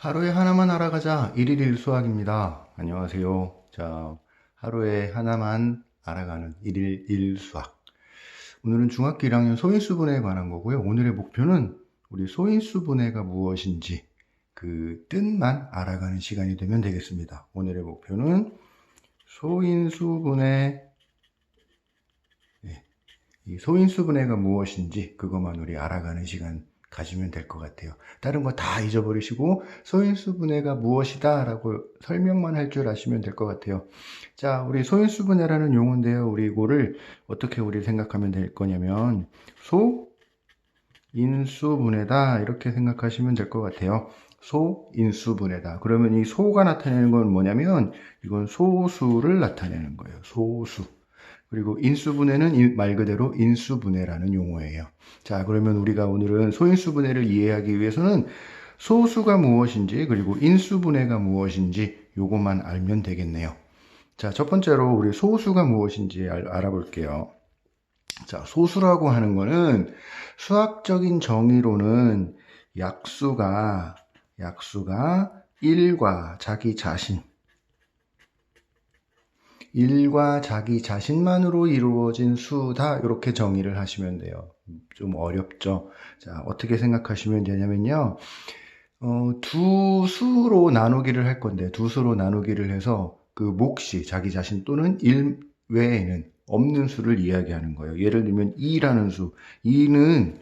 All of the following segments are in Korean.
하루에 하나만 알아가자. 1일 1수학입니다. 안녕하세요. 자, 하루에 하나만 알아가는 1일 1수학. 오늘은 중학교 1학년 소인수분해에 관한 거고요. 오늘의 목표는 우리 소인수분해가 무엇인지 그 뜻만 알아가는 시간이 되면 되겠습니다. 오늘의 목표는 소인수분해, 이 소인수분해가 무엇인지 그것만 우리 알아가는 시간 가지면 될 것 같아요. 다른 거 다 잊어버리시고 소인수분해가 무엇이다 라고 설명만 할 줄 아시면 될 것 같아요. 자, 우리 소인수분해라는 용어인데요. 우리 이거를 어떻게 우리 생각하면 될 거냐면 소인수분해다 이렇게 생각하시면 될 것 같아요. 소인수분해다. 그러면 이 소가 나타내는 건 뭐냐면 이건 소수를 나타내는 거예요. 소수. 그리고 인수분해는 말 그대로 인수분해라는 용어예요. 자, 그러면 우리가 오늘은 소인수분해를 이해하기 위해서는 소수가 무엇인지 그리고 인수분해가 무엇인지 요것만 알면 되겠네요. 자, 첫 번째로 우리 소수가 무엇인지 알아볼게요. 자, 소수라고 하는 거는 수학적인 정의로는 약수가 1과 자기 자신만으로 이루어진 수다 이렇게 정의를 하시면 돼요. 좀 어렵죠. 자, 어떻게 생각하시면 되냐면요. 두 수로 나누기를 할 건데 두 수로 나누기를 해서 그 몫이 자기 자신 또는 1 외에는 없는 수를 이야기하는 거예요. 예를 들면 2라는 수. 2는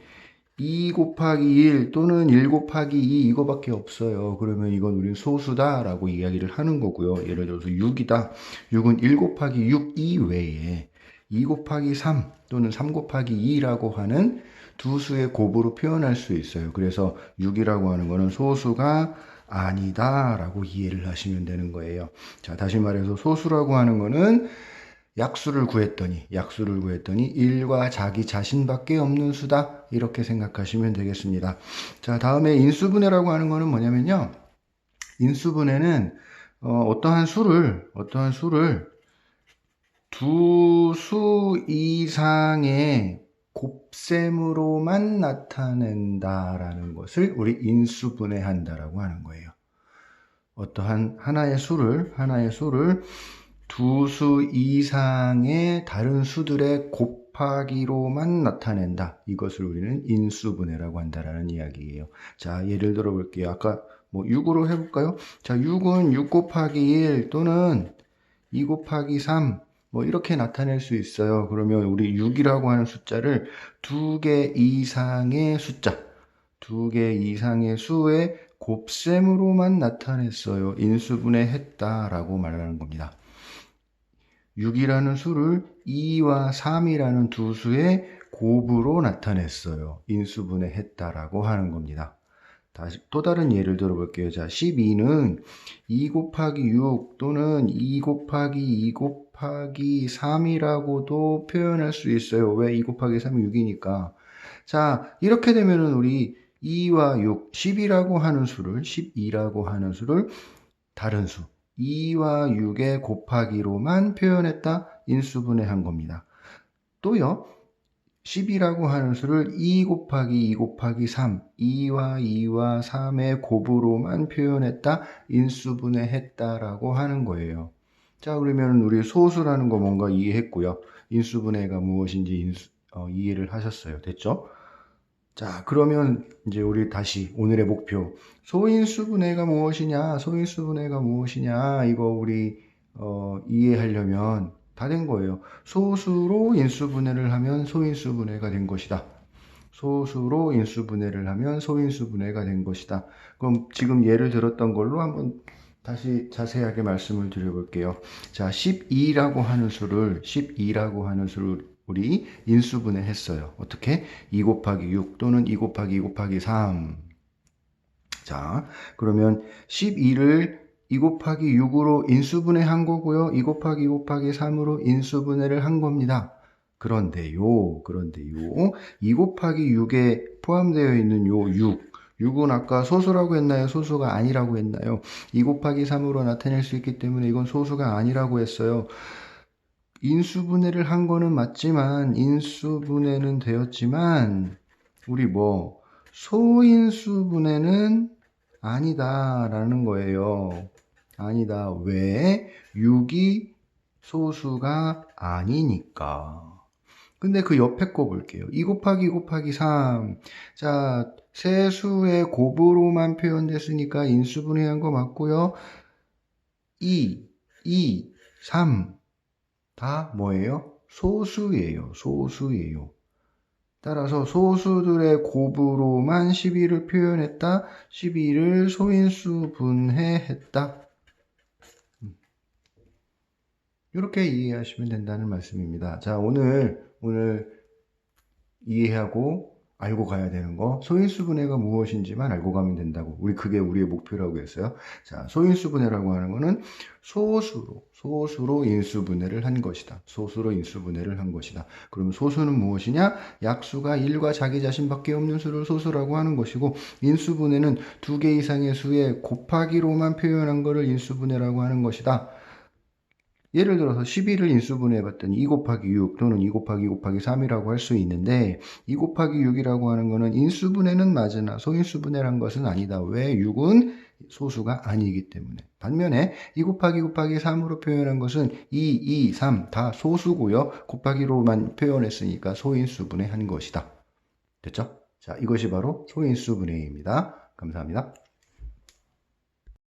2 곱하기 1 또는 1 곱하기 2 이거밖에 없어요. 그러면 이건 우리 소수다 라고 이야기를 하는 거고요. 예를 들어서 6이다. 6은 1 곱하기 6 이외에 2 곱하기 3 또는 3 곱하기 2라고 하는 두 수의 곱으로 표현할 수 있어요. 그래서 6이라고 하는 거는 소수가 아니다 라고 이해를 하시면 되는 거예요. 자, 다시 말해서 소수라고 하는 거는 약수를 구했더니 1과 자기 자신밖에 없는 수다 이렇게 생각하시면 되겠습니다. 자, 다음에 인수분해라고 하는 거는 뭐냐면요. 인수분해는 어떠한 수를 두 수 이상의 곱셈으로만 나타낸다라는 것을 우리 인수분해한다라고 하는 거예요. 어떠한 하나의 수를 두 수 이상의 다른 수들의 곱하기로만 나타낸다. 이것을 우리는 인수분해라고 한다라는 이야기예요. 자, 예를 들어 볼게요. 아까 뭐 6으로 해볼까요? 자, 6은 6 곱하기 1 또는 2 곱하기 3 뭐 이렇게 나타낼 수 있어요. 그러면 우리 6이라고 하는 숫자를 두 개 이상의 수의 곱셈으로만 나타냈어요. 인수분해했다라고 말하는 겁니다. 6이라는 수를 2와 3이라는 두 수의 곱으로 나타냈어요. 인수분해했다라고 하는 겁니다. 다시 또 다른 예를 들어볼게요. 자, 12는 2 곱하기 6 또는 2 곱하기 2 곱하기 3이라고도 표현할 수 있어요. 왜 2 곱하기 3이 6이니까. 자, 이렇게 되면은 우리 2와 6, 12라고 하는 수를 다른 수 2와 6의 곱하기로만 표현했다. 인수분해한 겁니다. 또요. 10이라고 하는 수를 2 곱하기 2 곱하기 3, 2와 3의 곱으로만 표현했다. 인수분해했다라고 하는 거예요. 자, 그러면 우리 소수라는 거 뭔가 이해했고요. 인수분해가 무엇인지 이해를 하셨어요. 됐죠? 자, 그러면 이제 우리 다시 오늘의 목표. 소인수분해가 무엇이냐? 이거 우리 이해하려면 다 된 거예요. 소수로 인수분해를 하면 소인수분해가 된 것이다. 소수로 인수분해를 하면 소인수분해가 된 것이다. 그럼 지금 예를 들었던 걸로 한번 다시 자세하게 말씀을 드려볼게요. 자, 12라고 하는 수를 우리 인수분해 했어요. 어떻게? 2 곱하기 6 또는 2 곱하기 2 곱하기 3. 자, 그러면 12를 2 곱하기 6으로 인수분해 한 거고요. 2 곱하기 2 곱하기 3으로 인수분해를 한 겁니다. 그런데요. 2 곱하기 6에 포함되어 있는 요 6은 아까 소수라고 했나요? 소수가 아니라고 했나요? 2 곱하기 3으로 나타낼 수 있기 때문에 이건 소수가 아니라고 했어요. 인수분해를 한 거는 맞지만 우리 소인수분해는 아니다 라는 거예요. 아니다. 왜? 6이 소수가 아니니까. 근데 그 옆에 거 볼게요. 2 곱하기 2 곱하기 3. 자, 세수의 곱으로만 표현됐으니까 인수분해한 거 맞고요. 2, 3. 다 뭐예요? 소수예요. 소수예요. 따라서 소수들의 곱으로만 12를 표현했다. 12를 소인수 분해했다. 이렇게 이해하시면 된다는 말씀입니다. 자, 오늘 이해하고 알고 가야 되는 거, 소인수 분해가 무엇인지만 알고 가면 된다고. 그게 우리의 목표라고 했어요. 자, 소인수 분해라고 하는 거는 소수로 인수 분해를 한 것이다. 소수로 인수 분해를 한 것이다. 그러면 소수는 무엇이냐? 약수가 1과 자기 자신밖에 없는 수를 소수라고 하는 것이고, 인수 분해는 2개 이상의 수의 곱하기로만 표현한 것을 인수 분해라고 하는 것이다. 예를 들어서 12를 인수분해 봤더니 2 곱하기 6 또는 2 곱하기 2 곱하기 3이라고 할 수 있는데 2 곱하기 6이라고 하는 거는 인수분해는 맞으나 소인수분해란 것은 아니다. 왜? 6은 소수가 아니기 때문에. 반면에 2 곱하기 2 곱하기 3으로 표현한 것은 2, 3 다 소수고요. 곱하기로만 표현했으니까 소인수분해한 것이다. 됐죠? 자, 이것이 바로 소인수분해입니다. 감사합니다.